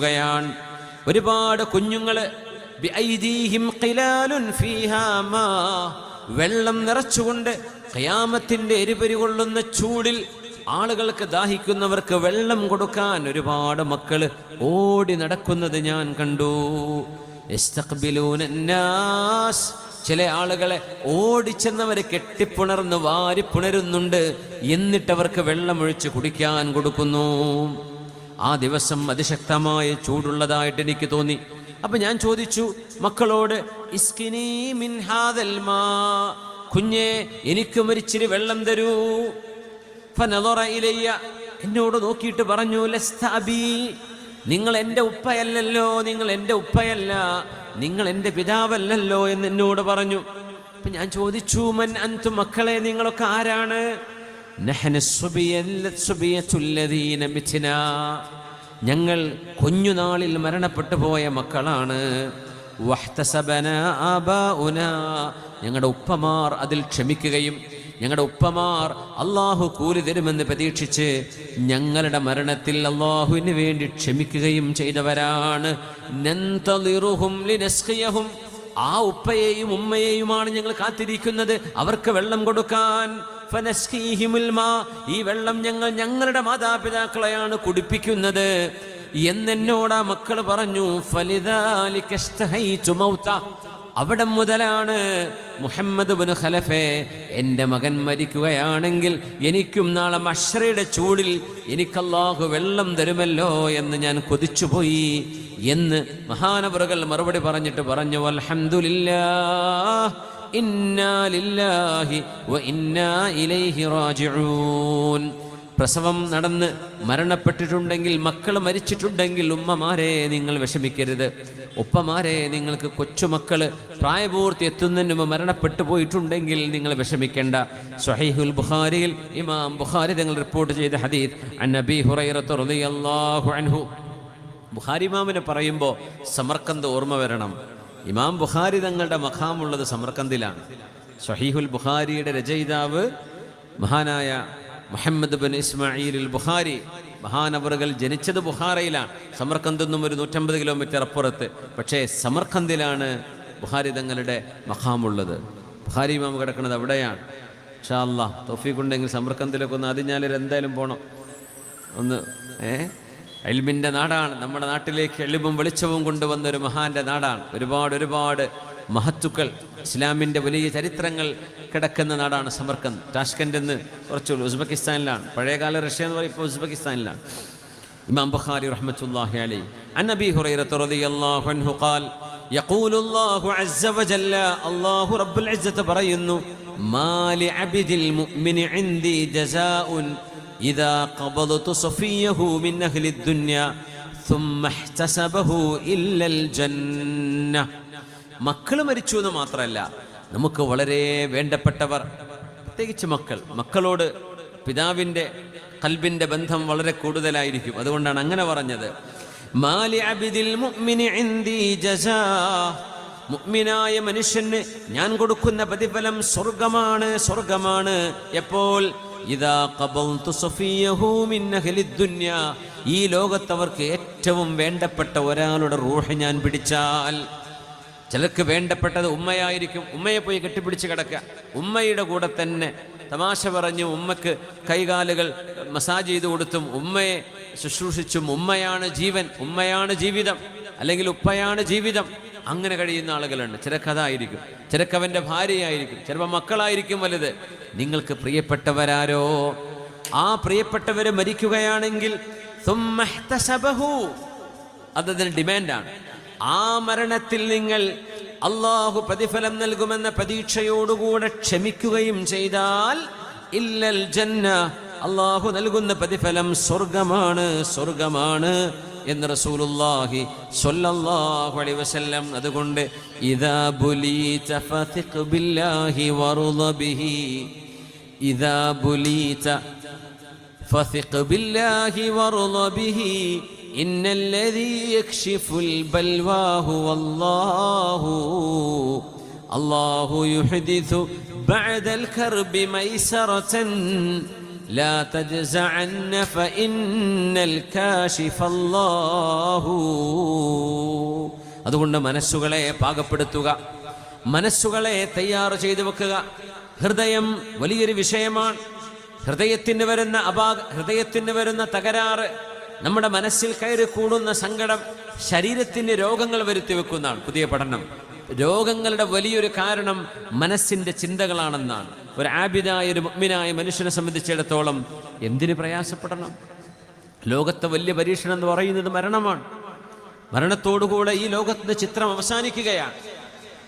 ാണ് ഒരുപാട് കുഞ്ഞുങ്ങള് വെള്ളം നിറച്ചുകൊണ്ട് ഖിയാമത്തിന്റെ എരിപരി കൊള്ളുന്ന ചൂടിൽ ആളുകൾക്ക് ദാഹിക്കുന്നവർക്ക് വെള്ളം കൊടുക്കാൻ ഒരുപാട് മക്കള് ഓടി നടക്കുന്നത് ഞാൻ കണ്ടു. ചില ആളുകളെ ഓടിച്ചെന്നവര് കെട്ടിപ്പുണർന്ന് വാരിപ്പുണരുന്നുണ്ട്, എന്നിട്ടവർക്ക് വെള്ളമൊഴിച്ച് കുടിക്കാൻ കൊടുക്കുന്നു. ആ ദിവസം അതിശക്തമായ ചൂടുള്ളതായിട്ട് എനിക്ക് തോന്നി. അപ്പൊ ഞാൻ ചോദിച്ചു മക്കളോട്, ഇസ്കിനി മിൻ ഹാദൽ മാ, കുഞ്ഞേ എനിക്ക് ഒരിച്ചിരി വെള്ളം തരൂ. ഫനദറ ഇലയ്യ, എന്നോട് നോക്കിയിട്ട് പറഞ്ഞു, ലസ്ത അബീ, നിങ്ങൾ എൻ്റെ ഉപ്പയല്ലല്ലോ, നിങ്ങൾ എൻ്റെ ഉപ്പയല്ല, നിങ്ങൾ എൻ്റെ പിതാവല്ലല്ലോ എന്ന് എന്നോട് പറഞ്ഞു. അപ്പൊ ഞാൻ ചോദിച്ചു, മൻ അൻതും, മക്കളെ നിങ്ങളൊക്കെ ആരാണ്? ഞങ്ങൾ കുഞ്ഞുനാളിൽ മരണപ്പെട്ടു പോയ മക്കളാണ്. ഞങ്ങളുടെ ഉപ്പമാർ അതിൽ ക്ഷമിക്കുകയും ഞങ്ങളുടെ ഉപ്പമാർ അള്ളാഹു കൂലി തരുമെന്ന് പ്രതീക്ഷിച്ച് ഞങ്ങളുടെ മരണത്തിൽ അള്ളാഹുവിന് വേണ്ടി ക്ഷമിക്കുകയും ചെയ്തവരാണ്. ആ ഉപ്പയെയും ഉമ്മയെയുമാണ് ഞങ്ങൾ കാത്തിരിക്കുന്നത്, അവർക്ക് വെള്ളം കൊടുക്കാൻ. ഈ വെള്ളം ഞങ്ങൾ ഞങ്ങളുടെ മാതാപിതാക്കളെയാണ് കുടിപ്പിക്കുന്നത് എന്നെന്നോടാ മക്കൾ പറഞ്ഞു. അവിടെ മുതലാണ് മുഹമ്മദ് ബിൻ ഖലഫെ, എൻ്റെ മകൻ മരിക്കുകയാണെങ്കിൽ എനിക്കും നാളെ മശ്റയുടെ ചൂടിൽ എനിക്ക് അല്ലാഹു വെള്ളം തരുമല്ലോ എന്ന് ഞാൻ കൊതിച്ചുപോയി എന്ന് മഹാനവറുകൾ മറുപടി പറഞ്ഞിട്ട് പറഞ്ഞു, അൽഹംദുലില്ലാഹ് ഇന്നാ ലില്ലാഹി വ ഇന്നാ ഇലൈഹി റാജിഊൻ. പ്രസവം നടന്ന് മരണപ്പെട്ടിട്ടുണ്ടെങ്കിൽ, മക്കൾ മരിച്ചിട്ടുണ്ടെങ്കിൽ ഉമ്മമാരെ നിങ്ങൾ വിഷമിക്കരുത്. ഉപ്പമാരെ, നിങ്ങൾക്ക് കൊച്ചുമക്കള് പ്രായപൂർത്തി എത്തുന്നതിന് മുമ്പ് മരണപ്പെട്ടു പോയിട്ടുണ്ടെങ്കിൽ നിങ്ങൾ വിഷമിക്കേണ്ട. സ്വഹീഹുൽ ബുഖാരിയിൽ ഇമാം ബുഖാരി തങ്ങൾ റിപ്പോർട്ട് ചെയ്ത ഹദീസ് അൻ അബീ ഹുറൈറ റളിയല്ലാഹു അൻഹു. ബുഖാരി ഇമാമിനെ പറയുമ്പോൾ സമർക്കന്ത് ഓർമ്മ വരണം. ഇമാം ബുഖാരി തങ്ങളുടെ മഖാമുള്ളത് സമർക്കന്തിലാണ്. സ്വഹീഹുൽ ബുഖാരിയുടെ രചയിതാവ് മഹാനായ മുഹമ്മദ് ബിൻ ഇസ്മായിൽ ബുഖാരി, മഹാനവറുകൾ ജനിച്ചത് ബുഖാറയിലാണ്. സമർക്കന്തിൽ നിന്നും ഒരു 150 കിലോമീറ്റർ അപ്പുറത്ത്. പക്ഷേ സമർക്കന്തിലാണ് ബുഖാരി തങ്ങളുടെ മഖാമുള്ളത്. ബുഖാരി ഇമാം കിടക്കുന്നത് അവിടെയാണ്. ഇൻഷാ അല്ലാഹ് തൗഫീഖ് ഉണ്ടെങ്കിൽ സമർക്കന്തിലൊക്കെ ഒന്ന് ആദ്യം എന്തായാലും പോകണം. ഒന്ന് ഇൽമിൻ്റെ നാടാണ്. നമ്മുടെ നാട്ടിലേക്ക് എളിവും വെളിച്ചവും കൊണ്ടുവന്നൊരു മഹാന്റെ നാടാണ്. ഒരുപാട് മഹത്തുക്കൾ, ഇസ്ലാമിൻ്റെ വലിയ ചരിത്രങ്ങൾ കിടക്കുന്ന നാടാണ് സമർക്കന്ത്. ടാഷ്കൻഡ് എന്ന് കുറച്ച് ഉസ്ബെക്കിസ്ഥാനിലാണ്. പഴയകാല റഷ്യ എന്ന് പറയുമ്പോൾ ഇപ്പോൾ ഉസ്ബെക്കിസ്ഥാനിലാണ്. ഇമാം ബുഖാരി റഹ്മത്തുള്ളാഹി അലൈഹി അൻ അബീ ഹുറൈറ റളിയല്ലാഹു അൻഹു ഖാൽ യഖൂലുല്ലാഹു അസ്സ വജല്ല, അല്ലാഹു റബ്ബുൽ ഇസ്സത്ത് പറയുന്നു, മാലി അബ്ദിൽ മുഅ്മിനി ഇൻദി ജസാഉൻ ഇദാ ഖബദതു സഫിയഹു മിൻ അഹ്ലി ദുനിയ ثم احتسبه إلا الجنة. മക്കൾ മരിച്ചു എന്ന് മാത്രമല്ല, നമുക്ക് വളരെ വേണ്ടപ്പെട്ടവർ, പ്രത്യേകിച്ച് മക്കളോട് പിതാവിൻ്റെ ഖൽബിൻ്റെ ബന്ധം വളരെ കൂടുതലായിരിക്കും. അതുകൊണ്ടാണ് അങ്ങനെ പറഞ്ഞത്. മാലി അബ്ദിൽ മുഅ്മിനി ഇൻദി ജസാ, മുഅ്മിനായ മനുഷ്യന് ഞാൻ കൊടുക്കുന്ന പ്രതിഫലം സ്വർഗമാണ്. എപ്പോൾ? ഇദാ ഖബൽതു സഫിയഹു മിൻ അഹ്ലിദ് ദുനിയ, ഈ ലോകത്തവർക്ക് ഏറ്റവും വേണ്ടപ്പെട്ട ഒരാളുടെ റൂഹ് ഞാൻ പിടിച്ചാൽ. ചിലർക്ക് വേണ്ടപ്പെട്ടത് ഉമ്മയായിരിക്കും. ഉമ്മയെ പോയി കെട്ടിപ്പിടിച്ച് കിടക്കുക, ഉമ്മയുടെ കൂടെ തന്നെ തമാശ പറഞ്ഞു, ഉമ്മക്ക് കൈകാലുകൾ മസാജ് ചെയ്തു കൊടുത്തും ഉമ്മയെ ശുശ്രൂഷിച്ചും ഉമ്മയാണ് ജീവൻ, ഉമ്മയാണ് ജീവിതം, അല്ലെങ്കിൽ ഉപ്പയാണ് ജീവിതം. അങ്ങനെ കഴിയുന്ന ആളുകളുണ്ട്. ചിലക്കതായിരിക്കും, ചിലക്കവൻ്റെ ഭാര്യയായിരിക്കും, ചിലപ്പോൾ മക്കളായിരിക്കും വലുത്. നിങ്ങൾക്ക് പ്രിയപ്പെട്ടവരാരോ, ആ പ്രിയപ്പെട്ടവര് മരിക്കുകയാണെങ്കിൽ അതതിന് ഡിമാൻഡാണ്. ആ മരണത്തിൽ നിങ്ങൾ അള്ളാഹു പ്രതിഫലം നൽകുമെന്ന പ്രതീക്ഷയോടുകൂടെ ക്ഷമിക്കുകയും ചെയ്താൽ ഇല്ലൽ ജന്ന, അള്ളാഹു നൽകുന്ന പ്രതിഫലം സ്വർഗമാണ് എന്ന് റസൂലുള്ളാഹി സ്വല്ലല്ലാഹു അലൈഹി വസല്ലം. അതുകൊണ്ട് ഇദാ ബുലീത ഫതിഖ് ബില്ലാഹി വറുള ബിഹി, ഇദാ ബുലീത ഫതിഖ് ബില്ലാഹി വറുള ബിഹി, ഇന്നല്ലദീ യക്ഷിഫുൽ ബൽവാ ഹുവല്ലാഹു, അല്ലാഹു യുഹ്ദിഥു ബഅദൽ കർബി മൈസറതൻ ലാ തജ്സഅന്ന ഫഇന്നൽ കാശിഫല്ലാഹു. അതുകൊണ്ട് മനസ്സുകളെ പാകപ്പെടുത്തുക, മനസ്സുകളെ തയ്യാർ ചെയ്തു വെക്കുക. ഹൃദയം വലിയൊരു വിഷയമാണ്. ഹൃദയത്തിന് വരുന്ന തകരാറ്, നമ്മുടെ മനസ്സിൽ കയറി കൂടുന്ന സങ്കടം ശരീരത്തിന് രോഗങ്ങൾ വരുത്തി വെക്കുന്നതാണ് പുതിയ പഠനം. രോഗങ്ങളുടെ വലിയൊരു കാരണം മനസ്സിന്റെ ചിന്തകളാണെന്നാണ്. ഒരു ആബിദായ, ഒരു മുഅ്മിനായ മനുഷ്യനെ സംബന്ധിച്ചിടത്തോളം എന്തിന് പ്രയാസപ്പെടണം? ലോകത്തെ വലിയ പരീക്ഷണം എന്ന് പറയുന്നത് മരണമാണ്. മരണത്തോടുകൂടെ ഈ ലോകത്തിന്റെ ചിത്രം അവസാനിക്കുകയാണ്.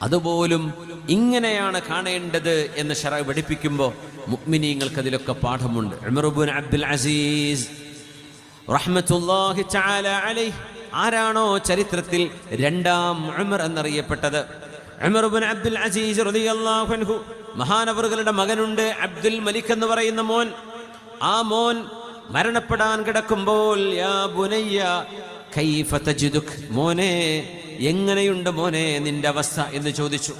അതുപോലും ഇങ്ങനെയാണ് കാണേണ്ടത് എന്ന് ശറഅ് പഠിപ്പിക്കുമ്പോൾ മുഅ്മിനീങ്ങൾക്ക് അതിലൊക്കെ പാഠമുണ്ട്. ഉമർ ഇബ്നു അബ്ദുൽ അസീസ് റഹ്മത്തുള്ളാഹി തആല അലൈഹി, ആരാണോ ചരിത്രത്തിൽ രണ്ടാം ഉമർ എന്നറിയപ്പെട്ടത്, ഉമർ ഇബ്നു അബ്ദുൽ അസീസ് റളിയല്ലാഹു അൻഹു, മഹാനവറുകളുടെ മകനുണ്ട് അബ്ദുൽ മലിക് എന്ന് പറയുന്ന മോൻ. ആ മോൻ മരണപ്പെടാൻ കിടക്കുമ്പോൾ യാ ബുനയ്യ കൈഫ തജിദുക്, മോനെ എങ്ങനെയുണ്ട് മോനെ നിന്റെ അവസ്ഥ എന്ന് ചോദിച്ചു.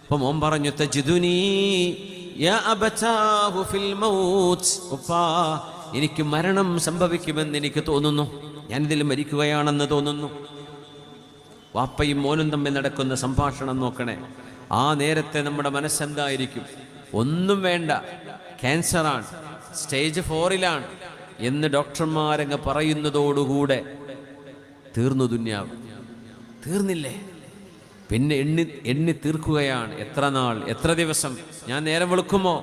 അപ്പൊ മോൻ പറഞ്ഞു തജിദുനി യാ അബതാഹു ഫിൽ മൗത്ത്, ഉപ്പാ എനിക്ക് മരണം സംഭവിക്കുമെന്ന് എനിക്ക് തോന്നുന്നു, ഞാനിതിൽ മരിക്കുകയാണെന്ന് തോന്നുന്നു. വാപ്പയും മോനും തമ്മിൽ നടക്കുന്ന സംഭാഷണം നോക്കണേ. ആ നേരത്തെ നമ്മുടെ മനസ്സെന്തായിരിക്കും? ഒന്നും വേണ്ട, ക്യാൻസറാണ്, സ്റ്റേജ് 4-ലാണ് എന്ന് ഡോക്ടർമാരങ്ങ് പറയുന്നതോടുകൂടെ തീർന്നു ദുന്യാവ്. തീർന്നില്ലേ? പിന്നെ എണ്ണി തീർക്കുകയാണ്. എത്ര നാൾ, എത്ര ദിവസം? ഞാൻ നേരം വെളുക്കുമോ?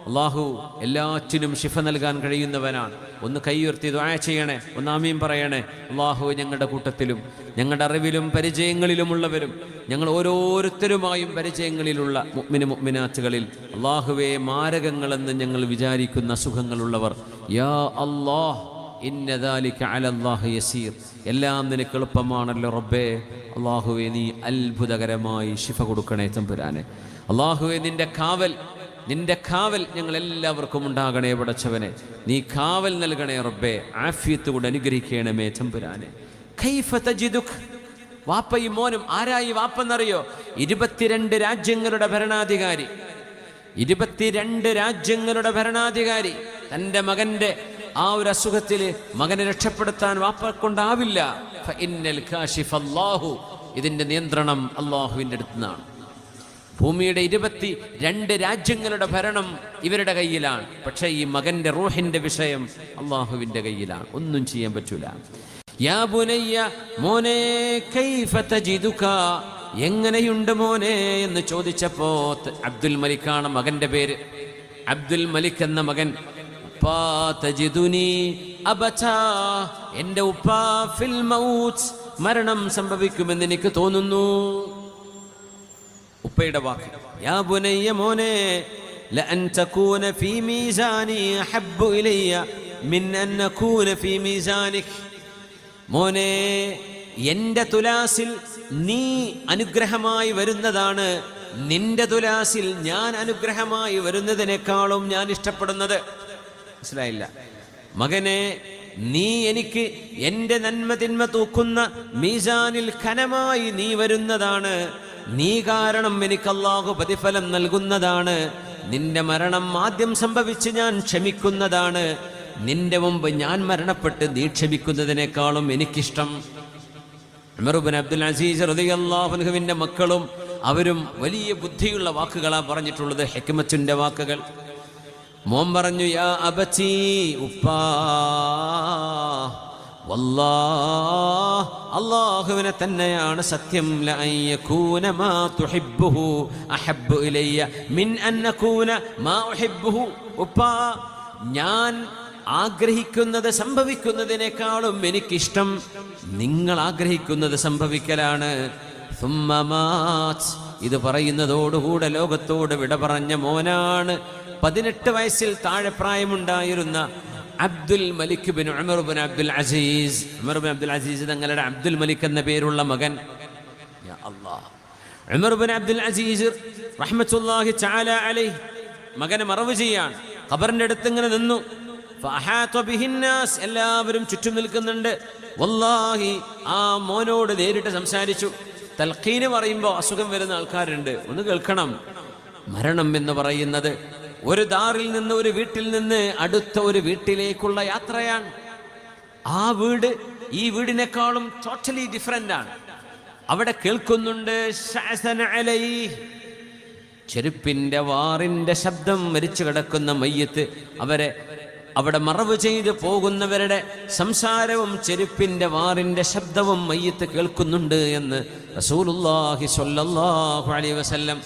അള്ളാഹു എല്ലാറ്റിനും ശിഫ നൽകാൻ കഴിയുന്നവനാണ്. ഒന്ന് കൈയുയർത്തി ദുആ ചെയ്യണേ, ഒന്ന് ആമീൻ പറയണേ. അള്ളാഹു ഞങ്ങളുടെ കൂട്ടത്തിലും ഞങ്ങളുടെ അറിവിലും പരിചയങ്ങളിലുമുള്ളവരും ഞങ്ങൾ ഓരോരുത്തരുമായും പരിചയങ്ങളിലുള്ള മുഅ്മിന മുഅ്മിനാത്തുകളിൽ അള്ളാഹുവേ മാരകങ്ങളെന്ന് ഞങ്ങൾ വിചാരിക്കുന്ന അസുഖങ്ങളുള്ളവർ, യാ അല്ലാഹ് ഇന്ന ദാലിക അലല്ലാഹി യസീർ, എല്ലാം നിനക്ക് എളുപ്പമാണല്ലോ റബ്ബേ. അള്ളാഹുവേ നീ അത്ഭുതകരമായി ശിഫ കൊടുക്കണേ തമ്പുരാനെ. അള്ളാഹുവേ നിന്റെ കാവൽ ഞങ്ങൾ എല്ലാവർക്കും ഉണ്ടാകണേ പടച്ചവനെ. നീ കാവൽ നൽകണേ റബ്ബേ, ആഫിയത്ത് കൊണ്ട് അനുഗ്രഹിക്കണമേ തമ്പുരാനെ. കൈഫ തജിദുക്, വാപ്പയും മോനും. ആരായി വാപ്പെന്നറിയോ? 22 രാജ്യങ്ങളുടെ ഭരണാധികാരി. 22 രാജ്യങ്ങളുടെ ഭരണാധികാരി. തൻ്റെ മകന്റെ ആ ഒരു അസുഖത്തിൽ മകനെ രക്ഷപ്പെടുത്താൻ വാപ്പക്കൊണ്ടാവില്ല. ഫഇന്നൽ കാശിഫല്ലാഹു, ഇതിന്റെ നിയന്ത്രണം അള്ളാഹുവിൻ്റെ അടുത്ത് നിന്നാണ്. ഭൂമിയുടെ 22 രാജ്യങ്ങളുടെ ഭരണം ഇവരുടെ കയ്യിലാണ്. പക്ഷേ ഈ മകന്റെ റൂഹിന്റെ വിഷയം അള്ളാഹുവിൻ്റെ കയ്യിലാണ്. ഒന്നും ചെയ്യാൻ പറ്റൂല. യാ ബുനയ്യ, മോനെ കൈഫ തജിദുക, എങ്ങനെയുണ്ട് മോനെ എന്ന് ചോദിച്ചപ്പോ അബ്ദുൽ മലിക്കാണ് മകന്റെ പേര്. അബ്ദുൽ മലിക് എന്ന മകൻ, തജിദുനി അബതാ, എന്റെ ഉപ്പാ ഫിൽ മൗത്ത്, മരണം സംഭവിക്കുമെന്ന് എനിക്ക് തോന്നുന്നു. ഉപ്പയുടെ വാക്ക്, യാ ബുനയ്യ മോനെ ലഅൻ തകൂന ഫീ മീസാനി അഹബ്ബു ഇലയ്യ മിൻ അൻ നകൂന ഫീ മീസാനിക്, മോനെ എൻ്റെ തുലാസിൽ നീ അനുഗ്രഹമായി വരുന്നതാണ് നിന്റെ തുലാസിൽ ഞാൻ അനുഗ്രഹമായി വരുന്നതിനേക്കാളും ഞാൻ ഇഷ്ടപ്പെടുന്നത്. മനസ്സിലായില്ല? മകനെ, നീ എനിക്ക് എൻ്റെ നന്മ തിന്മ തൂക്കുന്ന മീസാനിൽ ഖനമായി നീ വരുന്നതാണ്. നീ കാരണം എനിക്ക് അല്ലാഹു പ്രതിഫലം നൽകുന്നതാണ്. നിന്റെ മരണം ആദ്യം സംഭവിച്ച് ഞാൻ ക്ഷമിക്കുന്നതാണ്. നിന്റെ മുമ്പ് ഞാൻ മരണപ്പെട്ട് നീ ക്ഷമിക്കുന്നതിനേക്കാളും എനിക്കിഷ്ടം. ഉമർ ഇബ്നു അബ്ദുൽ അസീസ് റളിയല്ലാഹു അൻഹുവിന്റെ മക്കളും അവരും വലിയ ബുദ്ധിയുള്ള വാക്കുകളാണ് പറഞ്ഞിട്ടുള്ളത്, ഹിക്മത്തിന്റെ വാക്കുകൾ. മോൻ പറഞ്ഞു, യാ അബച്ചി, ഉപ്പാ, വല്ലാഹ്, അല്ലാഹുവിനെ തന്നെയാണ് സത്യം, ലഅൻ യകൂന മാ തുഹിബ്ബുഹു അഹബ്ബു ഇലയ്യ മിൻ അൻ നകൂന മാ ഉഹിബ്ബുഹു. ഉപ്പാ, ഞാൻ ആഗ്രഹിക്കുന്നത് സംഭവിക്കുന്നതിനേക്കാളും എനിക്കിഷ്ടം നിങ്ങൾ ആഗ്രഹിക്കുന്നത് സംഭവിക്കലാണ്. സുമ്മ മാത്, ഇത് പറയുന്നതോടുകൂടെ ലോകത്തോട് വിട പറഞ്ഞ മോനാണ് 18 വയസ്സിൽ താഴെ പ്രായമുണ്ടായിരുന്ന Abdul Malik bin Umar bin Abdul Aziz. Umar bin Abdul Aziz തങ്ങളുടെ അബ്ദുൽ മലിക് എന്ന പേരുള്ള മകൻ. യാ Allah, Umar bin Abdul Aziz റഹ്മത്തുള്ളാഹി തആല അലൈഹി മകനെ മറവ് ചെയ്യാൻ ഖബറിന്റെ അടുത്ത് ഇങ്ങനെ നിന്നു. ഫഅഹാത ബിഹിന്നാസ്, എല്ലാവരും ചുറ്റും നിൽക്കുന്നുണ്ട്. വല്ലാഹി, ആ മോനോട് നേരിട്ട് സംസാരിച്ചു. തൽഖീന് പറയുമ്പോൾ അസുഖം വരുന്ന ആൾക്കാരുണ്ട്, ഒന്ന് കേൾക്കണം. മരണം എന്ന് പറയുന്നത് ഒരു ദാറിൽ നിന്ന്, ഒരു വീട്ടിൽ നിന്ന് അടുത്ത ഒരു വീട്ടിലേക്കുള്ള യാത്രയാണ്. ആ വീട് ഈ വീടിനേക്കാളും ടോട്ടലി ഡിഫറെന്റ് ആണ്. അവിടെ കേൾക്കുന്നുണ്ട് ശഅസന അലൈഹി, ചെരുപ്പിന്റെ വാറിന്റെ ശബ്ദം, മരിച്ചു കിടക്കുന്ന മയ്യത്ത്, അവരെ അവിടെ മറവ് ചെയ്ത് പോകുന്നവരുടെ സംസാരവും ചെരുപ്പിന്റെ വാറിന്റെ ശബ്ദവും മയ്യത്ത് കേൾക്കുന്നുണ്ട് എന്ന് റസൂലുള്ളാഹി സ്വല്ലല്ലാഹു അലൈഹി വസല്ലം